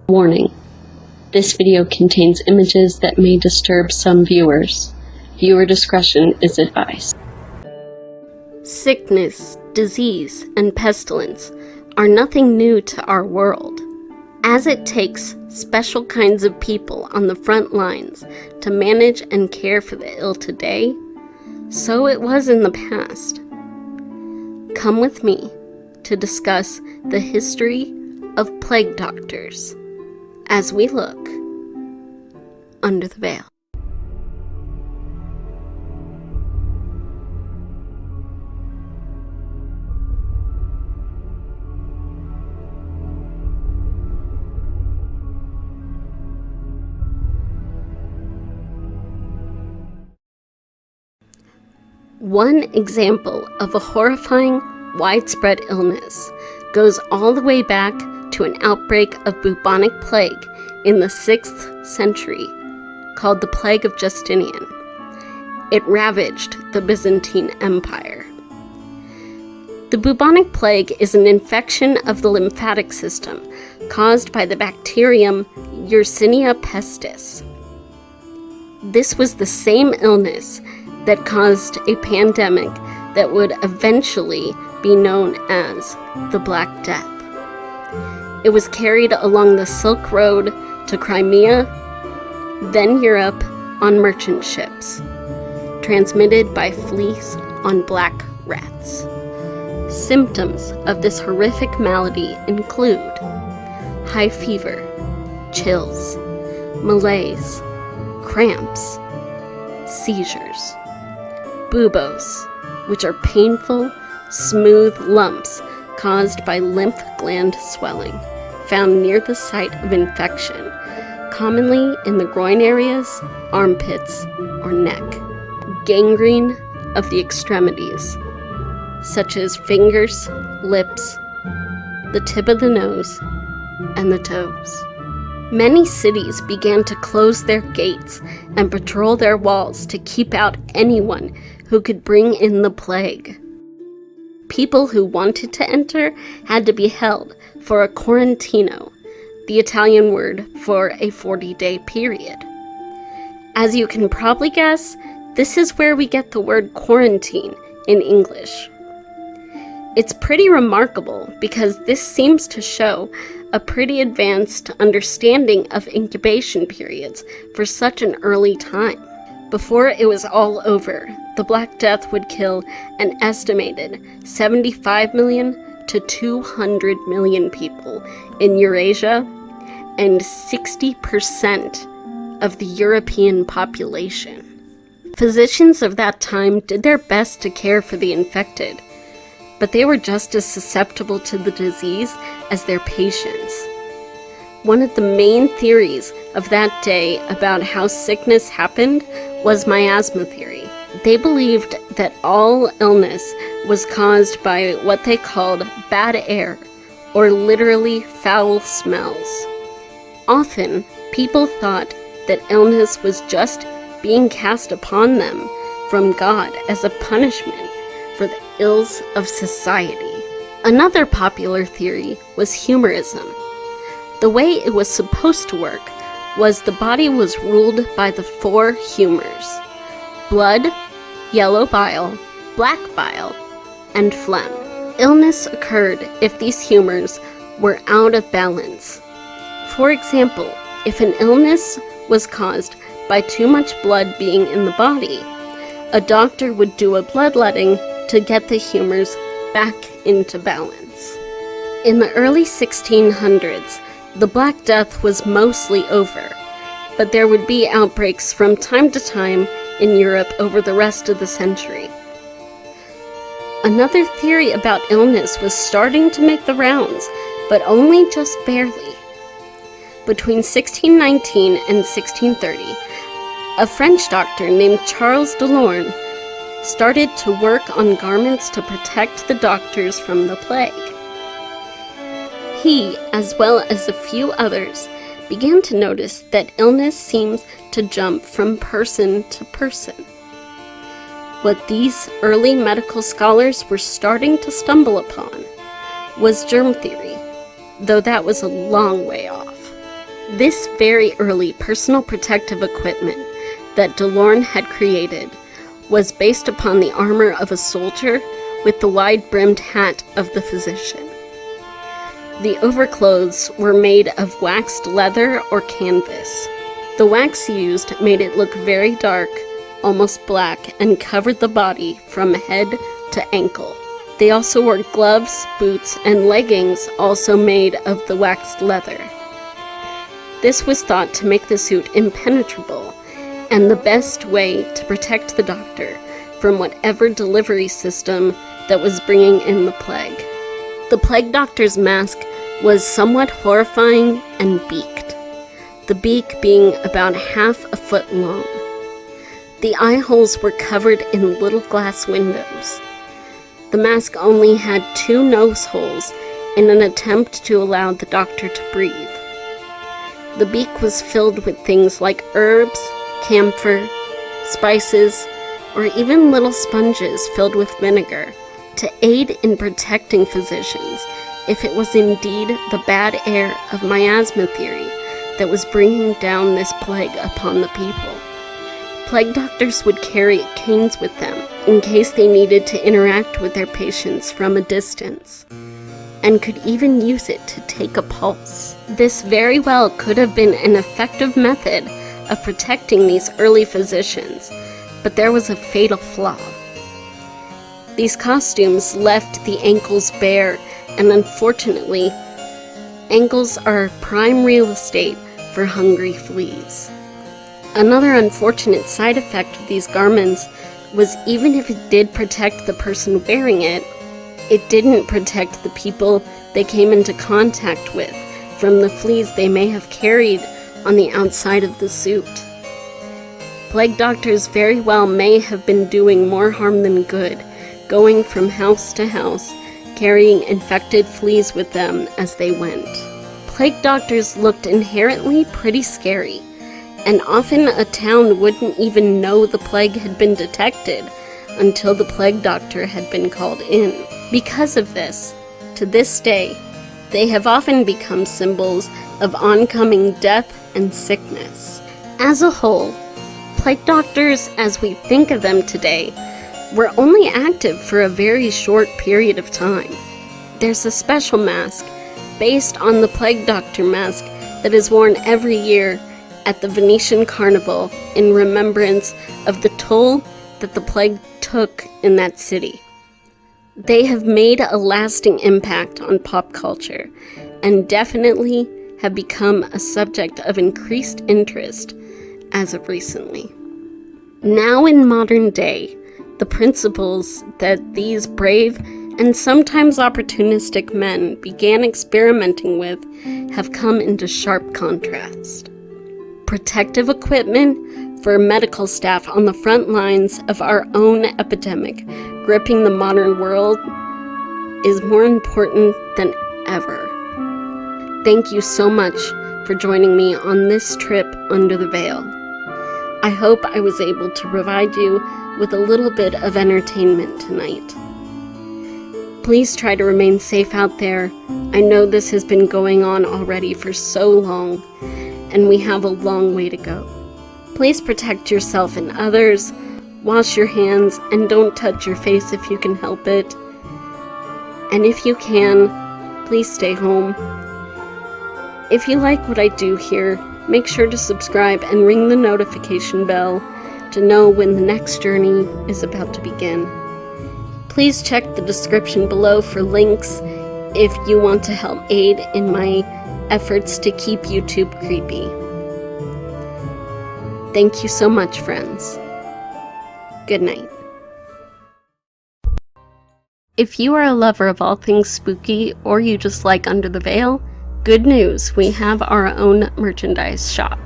Warning: this video contains images that may disturb some viewers. Viewer discretion is advised. Sickness, disease, and pestilence are nothing new to our world. As it takes special kinds of people on the front lines to manage and care for the ill today, so it was in the past. Come with me to discuss the history of plague doctors as we look under the veil. One example of a horrifying, widespread illness goes all the way back to an outbreak of bubonic plague in the 6th century called the Plague of Justinian. It ravaged the Byzantine Empire. The bubonic plague is an infection of the lymphatic system caused by the bacterium Yersinia pestis. This was the same illness that caused a pandemic that would eventually be known as the Black Death. It was carried along the Silk Road to Crimea, then Europe on merchant ships, transmitted by fleas on black rats. Symptoms of this horrific malady include high fever, chills, malaise, cramps, seizures, buboes, which are painful, smooth lumps caused by lymph gland swelling, found near the site of infection, commonly in the groin areas, armpits, or neck. Gangrene of the extremities, such as fingers, lips, the tip of the nose, and the toes. Many cities began to close their gates and patrol their walls to keep out anyone who could bring in the plague. People who wanted to enter had to be held for a quarantino, the Italian word for a 40-day period. As you can probably guess, this is where we get the word quarantine in English. It's pretty remarkable because this seems to show a pretty advanced understanding of incubation periods for such an early time. Before it was all over, the Black Death would kill an estimated 75 million to 200 million people in Eurasia and 60% of the European population. Physicians of that time did their best to care for the infected, but they were just as susceptible to the disease as their patients. One of the main theories of that day about how sickness happened was miasma theory. They believed that all illness was caused by what they called bad air, or literally foul smells. Often, people thought that illness was just being cast upon them from God as a punishment for the ills of society. Another popular theory was humorism. The way it was supposed to work was the body was ruled by the 4 humors: blood, yellow bile, black bile, and phlegm. Illness occurred if these humors were out of balance. For example, if an illness was caused by too much blood being in the body, a doctor would do a bloodletting to get the humors back into balance. In the early 1600s, the Black Death was mostly over, but there would be outbreaks from time to time in Europe over the rest of the century. Another theory about illness was starting to make the rounds, but only just barely. Between 1619 and 1630, a French doctor named Charles de Lorme started to work on garments to protect the doctors from the plague. He, as well as a few others, began to notice that illness seems to jump from person to person. What these early medical scholars were starting to stumble upon was germ theory, though that was a long way off. This very early personal protective equipment that DeLorme had created was based upon the armor of a soldier with the wide-brimmed hat of the physician. The overclothes were made of waxed leather or canvas. The wax used made it look very dark, almost black, and covered the body from head to ankle. They also wore gloves, boots, and leggings also made of the waxed leather. This was thought to make the suit impenetrable and the best way to protect the doctor from whatever delivery system that was bringing in the plague. The plague doctor's mask was somewhat horrifying and beaked, the beak being about half a foot long. The eye holes were covered in little glass windows. The mask only had 2 nose holes in an attempt to allow the doctor to breathe. The beak was filled with things like herbs, camphor, spices, or even little sponges filled with vinegar to aid in protecting physicians if it was indeed the bad air of miasma theory that was bringing down this plague upon the people. Plague doctors would carry canes with them in case they needed to interact with their patients from a distance, and could even use it to take a pulse. This very well could have been an effective method of protecting these early physicians, but there was a fatal flaw. These costumes left the ankles bare, and unfortunately, ankles are prime real estate for hungry fleas. Another unfortunate side effect of these garments was even if it did protect the person wearing it, it didn't protect the people they came into contact with from the fleas they may have carried on the outside of the suit. Plague doctors very well may have been doing more harm than good, going from house to house, carrying infected fleas with them as they went. Plague doctors looked inherently pretty scary, and often a town wouldn't even know the plague had been detected until the plague doctor had been called in. Because of this, to this day, they have often become symbols of oncoming death and sickness. As a whole, plague doctors, as we think of them today, were only active for a very short period of time. There's a special mask based on the plague doctor mask that is worn every year at the Venetian Carnival in remembrance of the toll that the plague took in that city. They have made a lasting impact on pop culture and definitely have become a subject of increased interest as of recently. Now in modern day, the principles that these brave and sometimes opportunistic men began experimenting with have come into sharp contrast. Protective equipment for medical staff on the front lines of our own epidemic gripping the modern world is more important than ever. Thank you so much for joining me on this trip under the veil. I hope I was able to provide you with a little bit of entertainment tonight. Please try to remain safe out there. I know this has been going on already for so long, and we have a long way to go. Please protect yourself and others, wash your hands, and don't touch your face if you can help it. And if you can, please stay home. If you like what I do here, make sure to subscribe and ring the notification bell to know when the next journey is about to begin. Please check the description below for links if you want to help aid in my efforts to keep YouTube creepy. Thank you so much, friends. Good night. If you are a lover of all things spooky, or you just like Under the Veil, good news, we have our own merchandise shop.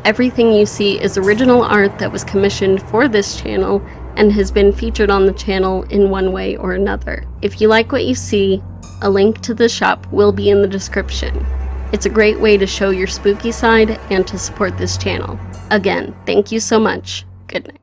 Everything you see is original art that was commissioned for this channel and has been featured on the channel in one way or another. If you like what you see, a link to the shop will be in the description. It's a great way to show your spooky side and to support this channel. Again, thank you so much. Good night.